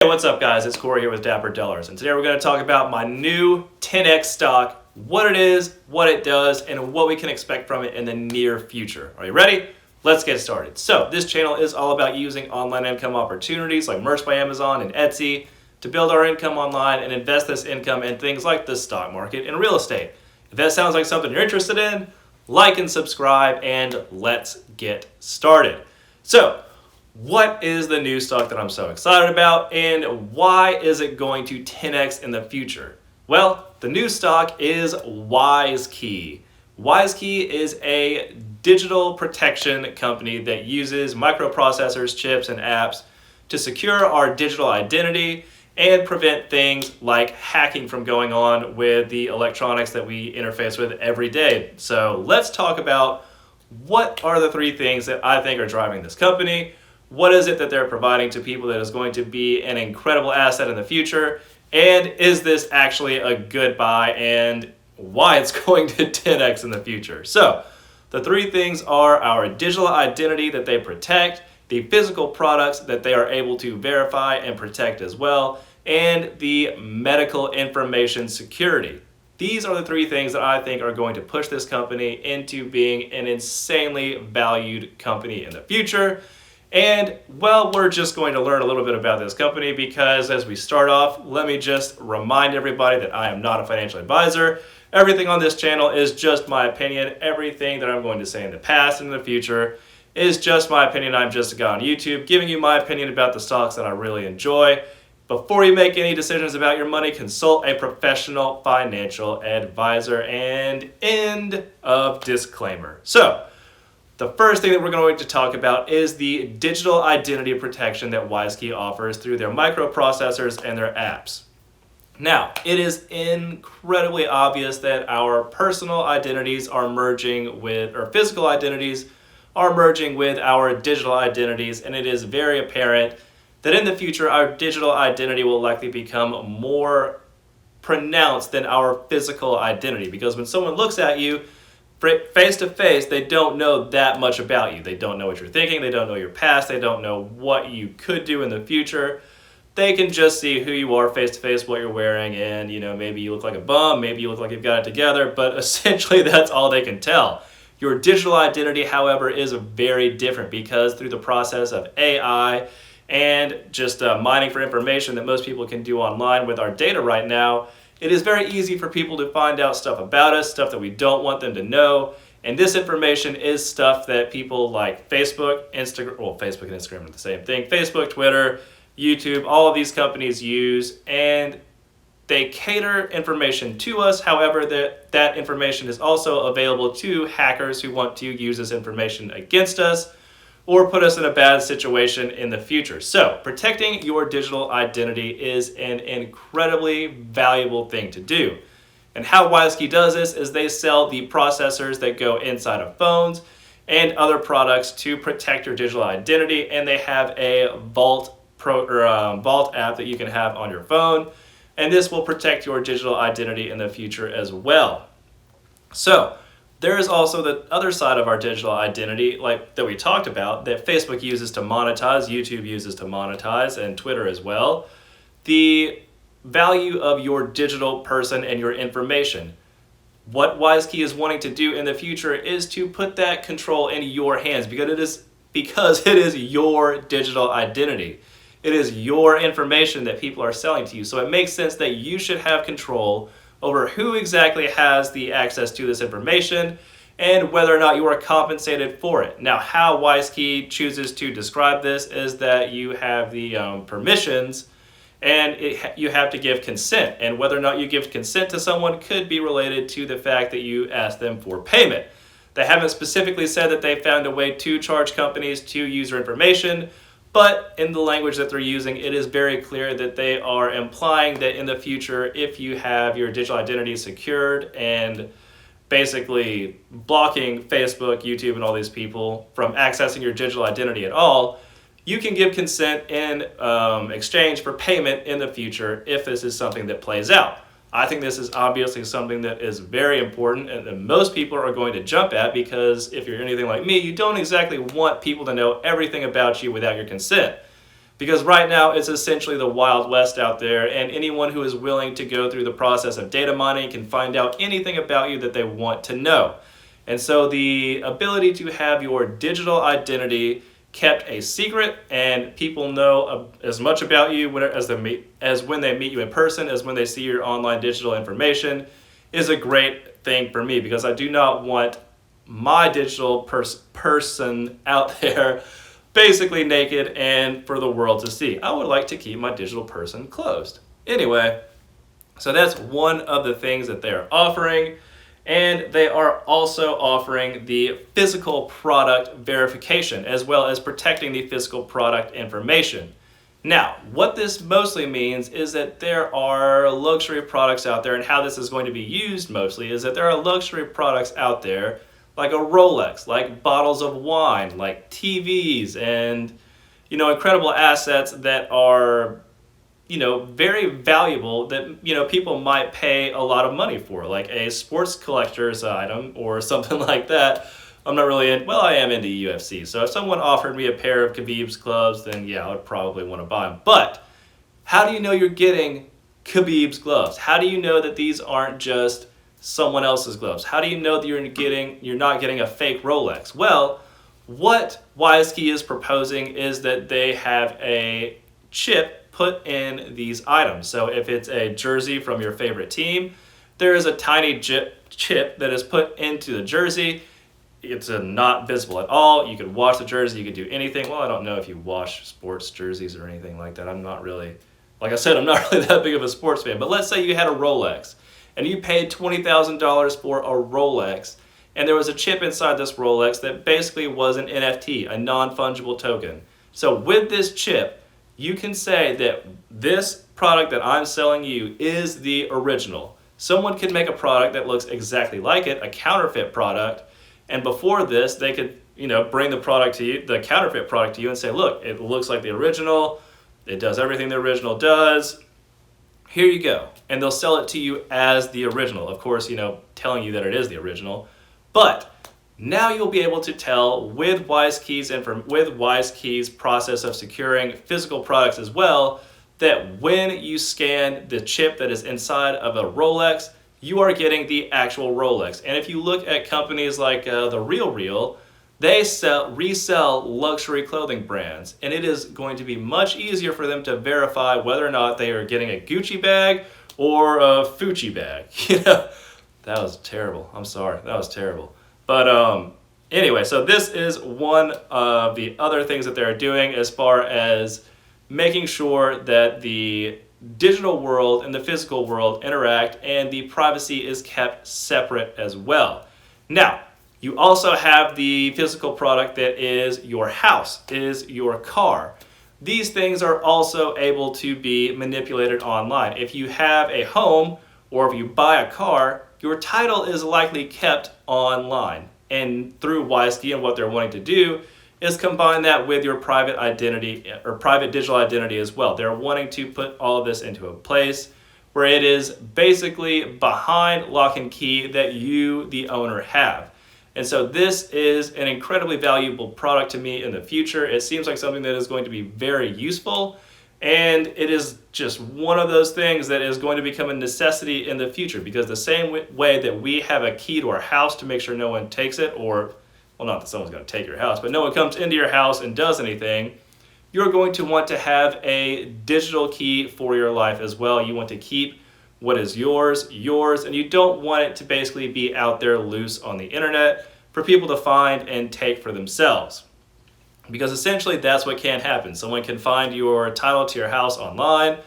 Hey, what's up guys? It's Corey here with Dapper Dollars, and today we're going to talk about my new 10x stock, what it is, what it does, and what we can expect from it in the near future. Are you ready? Let's get started. So this channel is all about using online income opportunities like Merch by Amazon and Etsy to build our income online and invest this income in things like the stock market and real estate. If that sounds like something you're interested in, like and subscribe, and let's get started. So, what is the new stock that I'm so excited about, and why is it going to 10x in the future? Well, the new stock is WISekey. WISekey is a digital protection company that uses microprocessors, chips, and apps to secure our digital identity and prevent things like hacking from going on with the electronics that we interface with every day. So let's talk about what are the three things that I think are driving this company. What is it that they're providing to people that is going to be an incredible asset in the future? And is this actually a good buy, and why it's going to 10x in the future? So the three things are our digital identity that they protect, the physical products that they are able to verify and protect as well, and the medical information security. These are the three things that I think are going to push this company into being an insanely valued company in the future. And, well, we're just going to learn a little bit about this company because as we start off, let me just remind everybody that I am not a financial advisor. Everything on this channel is just my opinion. Everything that I'm going to say in the past and in the future is just my opinion. I'm just a guy on YouTube giving you my opinion about the stocks that I really enjoy. Before you make any decisions about your money, consult a professional financial advisor. And end of disclaimer. So, the first thing that we're going to talk about is the digital identity protection that WISekey offers through their microprocessors and their apps. Now, it is incredibly obvious that our personal identities are merging with, or physical identities are merging with our digital identities, and it is very apparent that in the future our digital identity will likely become more pronounced than our physical identity, because when someone looks at you face to face, they don't know that much about you. They don't know what you're thinking, they don't know your past, they don't know what you could do in the future. They can just see who you are face to face, what you're wearing, and maybe you look like a bum, maybe you look like you've got it together, but essentially that's all they can tell. Your digital identity, however, is very different because through the process of AI and just mining for information that most people can do online with our data right now, it is very easy for people to find out stuff about us, stuff that we don't want them to know. And this information is stuff that people like Facebook, Instagram, well, Facebook and Instagram are the same thing, Facebook, Twitter, YouTube, all of these companies use, and they cater information to us. However, that information is also available to hackers who want to use this information against us or put us in a bad situation in the future. So, protecting your digital identity is an incredibly valuable thing to do. And how WISekey does this is they sell the processors that go inside of phones and other products to protect your digital identity, and they have a Vault app that you can have on your phone, and this will protect your digital identity in the future as well. So, there is also the other side of our digital identity, like that we talked about, that Facebook uses to monetize, YouTube uses to monetize, and Twitter as well. The value of your digital person and your information. What WISekey is wanting to do in the future is to put that control in your hands because it is your digital identity. It is your information that people are selling to you. So it makes sense that you should have control over who exactly has the access to this information and whether or not you are compensated for it. Now, how WISekey chooses to describe this is that you have the permissions and you have to give consent. And whether or not you give consent to someone could be related to the fact that you ask them for payment. They haven't specifically said that they found a way to charge companies to use your information, but in the language that they're using, it is very clear that they are implying that in the future, if you have your digital identity secured and basically blocking Facebook, YouTube, and all these people from accessing your digital identity at all, you can give consent in exchange for payment in the future if this is something that plays out. I think this is obviously something that is very important and that most people are going to jump at, because if you're anything like me, you don't exactly want people to know everything about you without your consent. Because right now it's essentially the Wild West out there, and anyone who is willing to go through the process of data mining can find out anything about you that they want to know. And so the ability to have your digital identity kept a secret and people know as much about you as when they meet you in person, as when they see your online digital information, is a great thing for me, because I do not want my digital person out there basically naked and for the world to see. I would like to keep my digital person closed. Anyway, so that's one of the things that they're offering. And they are also offering the physical product verification, as well as protecting the physical product information. Now, what this mostly means is that there are luxury products out there, and how this is going to be used mostly is that there are luxury products out there like a Rolex, like bottles of wine, like TVs, and incredible assets that are very valuable that people might pay a lot of money for, like a sports collector's item or something like that. I'm not really I am into UFC, so if someone offered me a pair of Khabib's gloves, then yeah, I would probably want to buy them. But how do you know you're getting Khabib's gloves? How do you know that these aren't just someone else's gloves? How do you know that you're not getting a fake Rolex? Well, what WISekey is proposing is that they have a chip put in these items. So if it's a jersey from your favorite team, there is a tiny chip that is put into the jersey. It's not visible at all. You could wash the jersey, you could do anything. Well, I don't know if you wash sports jerseys or anything like that. I'm not really that big of a sports fan. But let's say you had a Rolex and you paid $20,000 for a Rolex, and there was a chip inside this Rolex that basically was an NFT, a non-fungible token. So with this chip, you can say that this product that I'm selling you is the original. Someone could make a product that looks exactly like it, a counterfeit product, and before this, they could, bring the product to you, the counterfeit product to you, and say, look, it looks like the original, it does everything the original does, here you go. And they'll sell it to you as the original, of course, telling you that it is the original. But now you'll be able to tell with WISekey's process of securing physical products as well, that when you scan the chip that is inside of a Rolex, you are getting the actual Rolex. And if you look at companies like The RealReal, they resell luxury clothing brands, and it is going to be much easier for them to verify whether or not they are getting a Gucci bag or a Fucci bag. That was terrible. I'm sorry. That was terrible. But anyway, so this is one of the other things that they're doing as far as making sure that the digital world and the physical world interact, and the privacy is kept separate as well. Now, you also have the physical product that is your house, is your car. These things are also able to be manipulated online. If you have a home or if you buy a car, your title is likely kept online. And through WISekey, and what they're wanting to do is combine that with your private identity or private digital identity as well. They're wanting to put all of this into a place where it is basically behind lock and key that you, the owner, have. And so this is an incredibly valuable product to me in the future. It seems like something that is going to be very useful, and it is just one of those things that is going to become a necessity in the future, because the same way that we have a key to our house to make sure no one takes it, or well, not that someone's going to take your house, but no one comes into your house and does anything, you're going to want to have a digital key for your life as well. You want to keep what is yours, and you don't want it to basically be out there loose on the internet for people to find and take for themselves. Because essentially that's what can happen. Someone can find your title to your house online,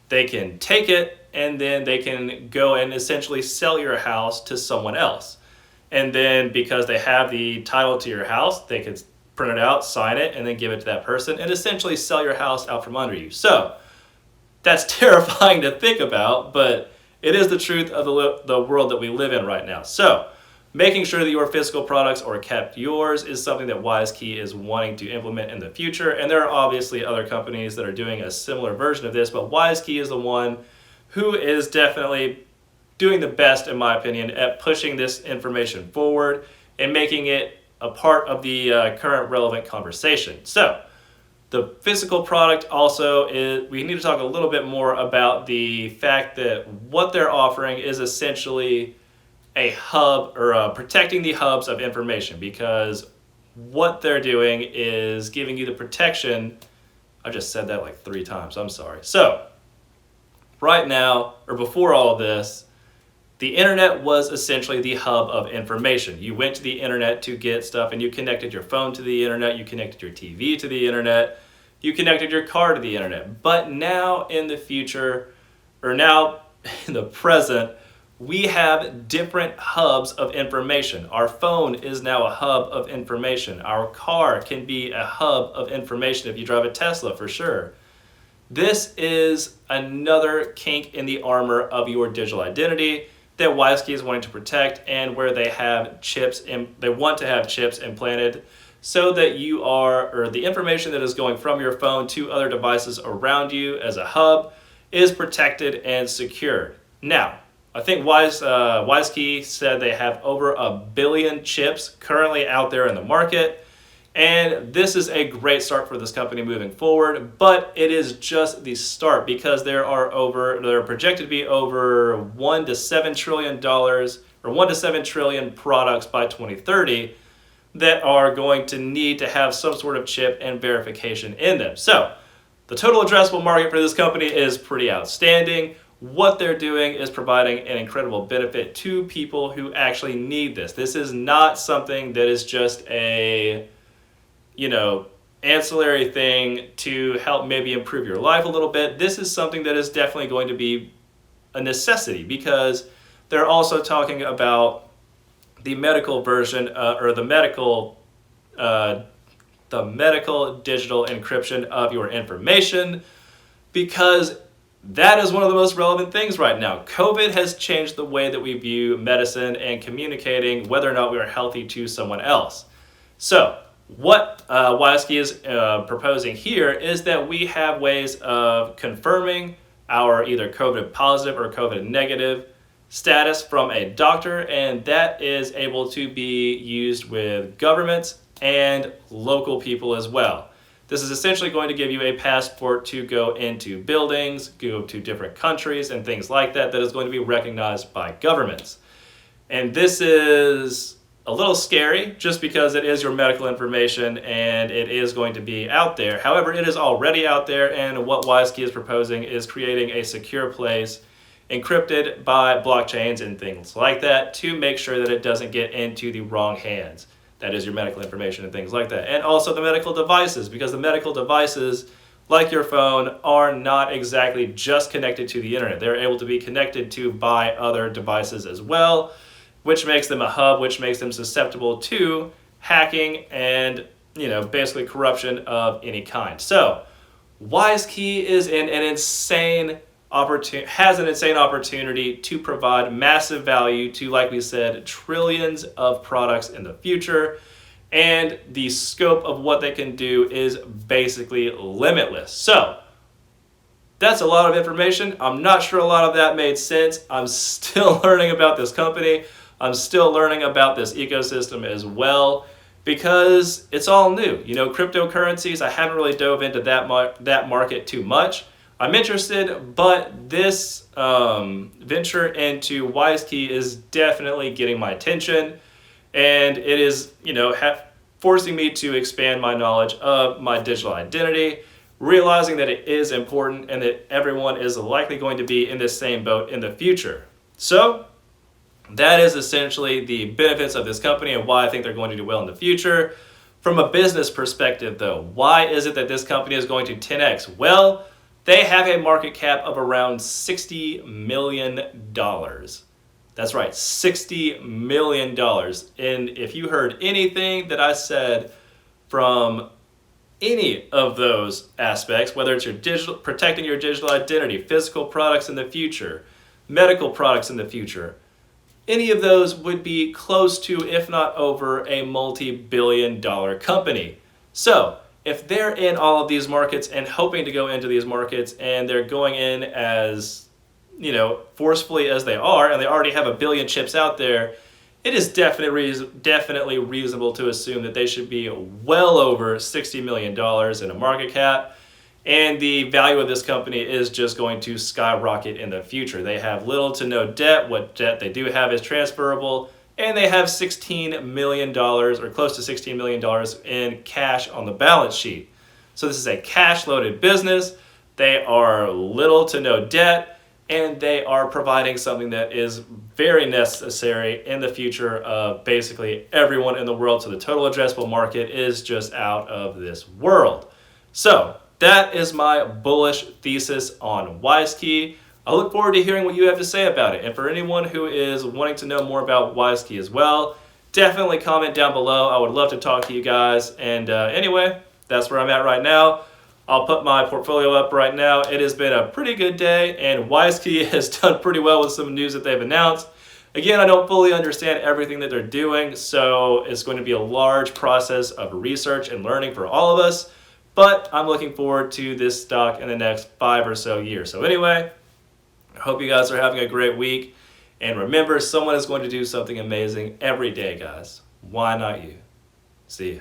they can take it, and then they can go and essentially sell your house to someone else. And then because they have the title to your house, they could print it out, sign it, and then give it to that person and essentially sell your house out from under you. So that's terrifying to think about, but it is the truth of the world that we live in right now. So making sure that your physical products are kept yours is something that WISekey is wanting to implement in the future. And there are obviously other companies that are doing a similar version of this, but WISekey is the one who is definitely doing the best, in my opinion, at pushing this information forward and making it a part of the current relevant conversation. So The physical product also is, we need to talk a little bit more about the fact that what they're offering is essentially a hub or protecting the hubs of information, because what they're doing is giving you the protection. I just said that like 3 times, I'm sorry. So right now, or before all of this, the internet was essentially the hub of information. You went to the internet to get stuff, and you connected your phone to the internet, you connected your TV to the internet, you connected your car to the internet. But now in the future, or now in the present, we have different hubs of information. Our phone is now a hub of information. Our car can be a hub of information if you drive a Tesla, for sure. This is another kink in the armor of your digital identity that WISekey is wanting to protect, and where they have chips, they want to have chips implanted so that you are, or the information that is going from your phone to other devices around you as a hub is protected and secured. Now, I think WISekey said they have over 1 billion chips currently out there in the market, and this is a great start for this company moving forward, but it is just the start, because they're projected to be over $1 to $7 trillion, or 1 to 7 trillion products by 2030 that are going to need to have some sort of chip and verification in them. So the total addressable market for this company is pretty outstanding. What they're doing is providing an incredible benefit to people who actually need this. This is not something that is just a, ancillary thing to help maybe improve your life a little bit. This is something that is definitely going to be a necessity, because they're also talking about the medical version, or the medical digital encryption of your information, because that is one of the most relevant things right now. COVID has changed the way that we view medicine and communicating whether or not we are healthy to someone else. So what WISekey is proposing here is that we have ways of confirming our either COVID positive or COVID negative status from a doctor, and that is able to be used with governments and local people as well. This is essentially going to give you a passport to go into buildings, go to different countries and things like that, that is going to be recognized by governments. And this is a little scary just because it is your medical information and it is going to be out there. However, it is already out there, and what WISekey is proposing is creating a secure place encrypted by blockchains and things like that to make sure that it doesn't get into the wrong hands. That is your medical information and things like that. And also the medical devices, because the medical devices, like your phone, are not exactly just connected to the internet. They're able to be connected to by other devices as well, which makes them a hub, which makes them susceptible to hacking and, basically corruption of any kind. So WISekey is in an insane has an insane opportunity to provide massive value to, like we said, trillions of products in the future, and the scope of what they can do is basically limitless. So that's a lot of information. I'm not sure a lot of that made sense. I'm still learning about this company. I'm still learning about this ecosystem as well, because it's all new. Cryptocurrencies, I haven't really dove into that market too much. I'm interested, but this venture into WISekey is definitely getting my attention, and it is, forcing me to expand my knowledge of my digital identity, realizing that it is important and that everyone is likely going to be in this same boat in the future. So that is essentially the benefits of this company and why I think they're going to do well in the future. From a business perspective, though, why is it that this company is going to 10x? Well, they have a market cap of around $60 million. That's right, $60 million. And if you heard anything that I said from any of those aspects, whether it's your protecting your digital identity, physical products in the future, medical products in the future, any of those would be close to, if not over, a multi-billion-dollar company. So if they're in all of these markets and hoping to go into these markets, and they're going in as, forcefully as they are, and they already have 1 billion chips out there, it is definitely reasonable to assume that they should be well over $60 million in a market cap. And the value of this company is just going to skyrocket in the future. They have little to no debt. What debt they do have is transferable. And they have $16 million, or close to $16 million in cash on the balance sheet. So this is a cash-loaded business. They are little to no debt, and they are providing something that is very necessary in the future of basically everyone in the world. So the total addressable market is just out of this world. So that is my bullish thesis on WISekey. I look forward to hearing what you have to say about it. And for anyone who is wanting to know more about WISekey as well, definitely comment down below. I would love to talk to you guys. And anyway, that's where I'm at right now. I'll put my portfolio up right now. It has been a pretty good day, and WISekey has done pretty well with some news that they've announced. Again, I don't fully understand everything that they're doing, so it's going to be a large process of research and learning for all of us. But I'm looking forward to this stock in the next 5 or so years. So anyway, I hope you guys are having a great week. And remember, someone is going to do something amazing every day, guys. Why not you? See ya.